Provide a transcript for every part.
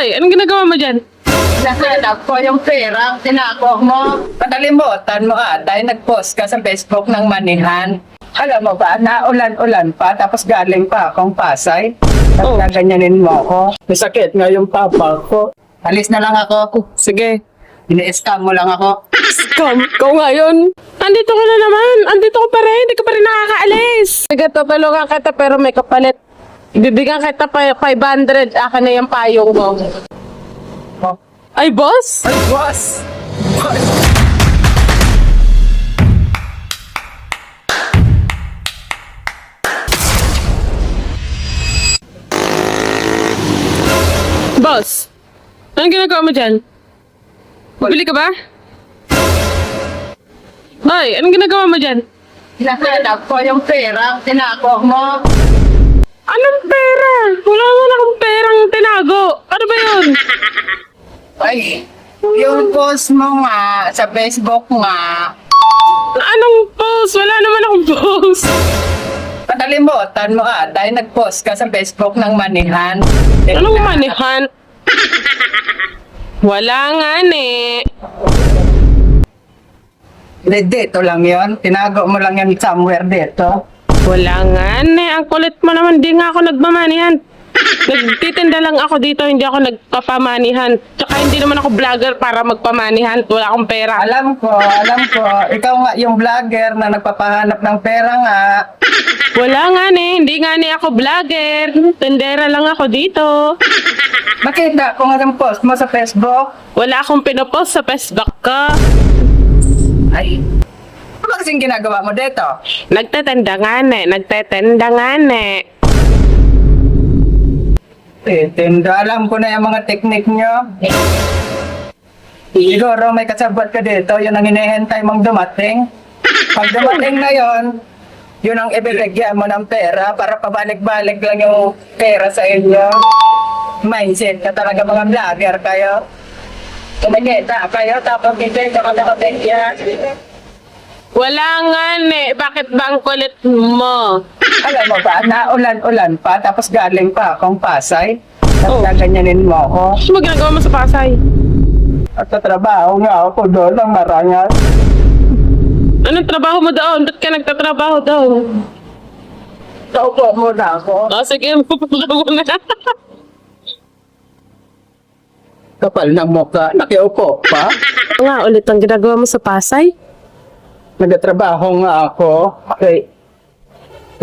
Ay, anong ginagawa mo dyan? Nahanap ko yung pera, tinako mo. Padalimutan mo dahil nag-post ka sa Facebook ng manihan. Alam mo ba, naulan-ulan pa, tapos galing pa akong Pasay. Oh. Tapos gaganyanin mo ako. May sakit nga yung papa ko. Alis na lang ako. Sige. Ini-scam mo lang ako. Scam, ikaw nga yun. Andito ka na naman. Andito ka pa rin. Hindi ka pa rin nakakaalis. Sige, tutulungan kita pero may kapalit. Ibibigyan kita pa 500. Akin na yung payong mo. Oh. Ay, boss? Ay, boss! Boss, anong ginagawa mo dyan? Bibili ka ba? Ay, anong ginagawa mo dyan? Nahanap ko yung pera, tinako mo. Anong pera? Wala naman akong perang tinago. Ano ba yun? Ay, yung post mo nga, sa Facebook nga. Anong post? Wala naman akong post. Padalimutan mo dahil nag-post ka sa Facebook ng manihan. Anong manihan? Wala nga ne. Dito lang yon, tinago mo lang yan somewhere dito. Wala nga ne. Ang kulit mo naman. Di nga ako nagmamanihan. Nagtitinda lang ako dito. Hindi ako nagpapamanihan. Tsaka hindi naman ako vlogger para magpamanihan. Wala akong pera. Alam ko. Ikaw nga yung vlogger na nagpapahanap ng pera nga. Wala nga ne. Hindi nga ne ako vlogger. Tendera lang ako dito. Nakita ko nga yung post mo sa Facebook. Wala akong pinopost sa Facebook ko. Ay, ano kasing ginagawa mo dito? Nagtetenda nga ne. Nagtetenda nga ne. Tinda, alam ko na yung mga teknik nyo. Siguro may kasabot ka dito, yun ang hinihintay mong dumating. Pag dumating na yun ang ibibigyan mo ng pera para pabalik-balik lang yung pera sa inyo. Mindset ka talaga mga vlogger kayo. Kumikita kayo, tapos bibigyan ka na kapitya. Wala nga ne. Bakit ba ang kulit mo? Alam mo ba, naulan-ulan pa, tapos galing pa akong Pasay. Tapos Oh. gaganyanin mo ako. Ano mo ginagawa mo sa Pasay? At sa trabaho nga ako doon ng Marangal. Anong trabaho mo doon? Ba't ka nagtatrabaho doon? Kaupo muna ako. Sige, pupunta mo na. Kapal ng mukha, nakiupo pa. Ano nga ulit ang ginagawa mo sa Pasay? Nagtatrabaho nga ako. Okay.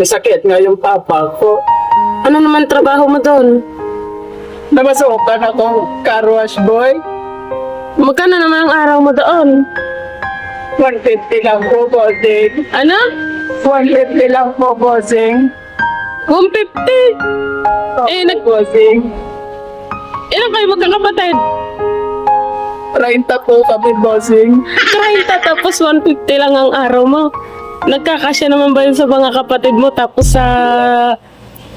May sakit nga yung papa ko. Ano naman trabaho mo doon? Namasukan akong car wash boy. Magkano naman ang araw mo doon? 150 lang po, bossing. Ano? 150 lang po, bossing. 150? Bossing. Ilan kayo magkakapatid? 30 po kami, bossing. 30 tapos 150 lang ang araw mo. Nagkakasya naman ba yun sa mga kapatid mo tapos sa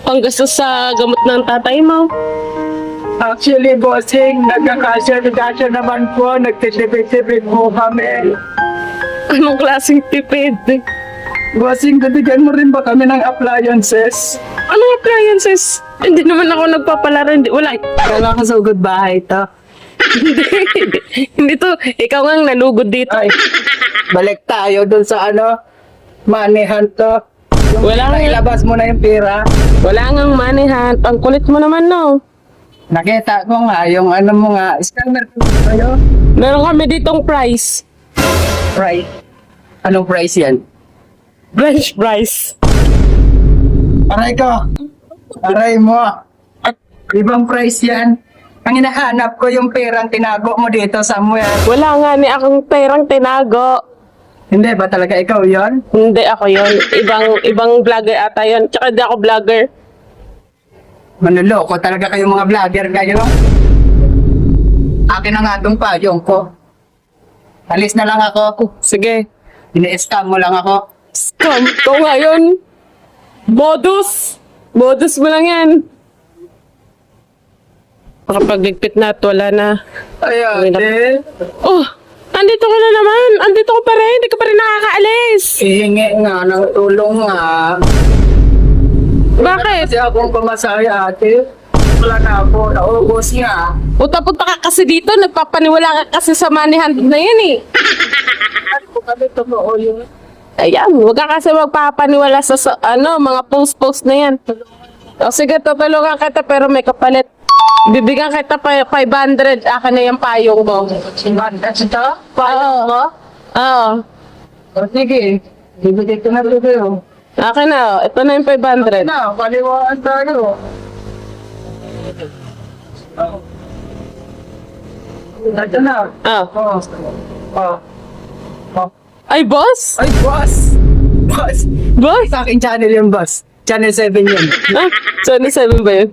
panggastos sa gamot ng tatay mo? Actually, bossing, nagkakasya naman po. Nagtitipid-tipid po kami. Anong klaseng tipid? Bossing, bibigyan mo rin ba kami ng appliances? Anong appliances? Hindi naman ako nagpapalaro. Wala. Kailangan ka sa ugod bahay to. Hindi to. Ikaw nga ang nanugod dito. Ay, balik tayo dun sa manihan to. Wala nga. Ilabas mo na yung pera. Wala ngang manihan. Ang kulit mo naman, no? Nakita ko nga yung mo nga. Scanner ko kayo. Meron kami ditong price. Right. Anong price yan? French fries. Aray ko. Aray mo. Ibang price yan. Ang hinahanap ko yung perang tinago mo dito somewhere. Wala nga ni akong perang tinago. Hindi ba talaga ikaw yon? Hindi ako yon. Ibang vlogger ata yon. Tsaka di ako vlogger. Manloloko talaga kayong mga vlogger kayo. Akin na nga itong payong ko. Alis na lang ako. Sige. Ini-scam mo lang ako. Scam. Ikaw nga yun. Modus. Modus mo lang yan. Makapagligpit na at wala na. Ay, ate. Oh, andito ka na naman. Andito ka pa rin. Hindi ka pa rin nakakaalis. Hihingi nga ng tulong nga. Bakit? Kasi akong pamasaya, ate. wala na po. Naubos nga. Punta-punta ka kasi dito, nagpapaniwala ka kasi sa money hand na yan eh. Ano po kami totoo yun? Ayan, huwag ka kasi magpapaniwala sa mga post-post na yan. O sige, tutulungan kita pero may kapalit. Bibigyan kita pa 500, akin na yung payong mo. Ito? Oo. Oo. O sige. Bibigay ko na ito kayo. Akin na, ito na yung 500. Na, paliwaan tayo. Ito na. Ah. Oh. Oh. Oh. Ay, boss? Ay, boss! Boss! Boss? Sa aking channel yung boss. Channel 7 yun. Ah, 27 ba yun?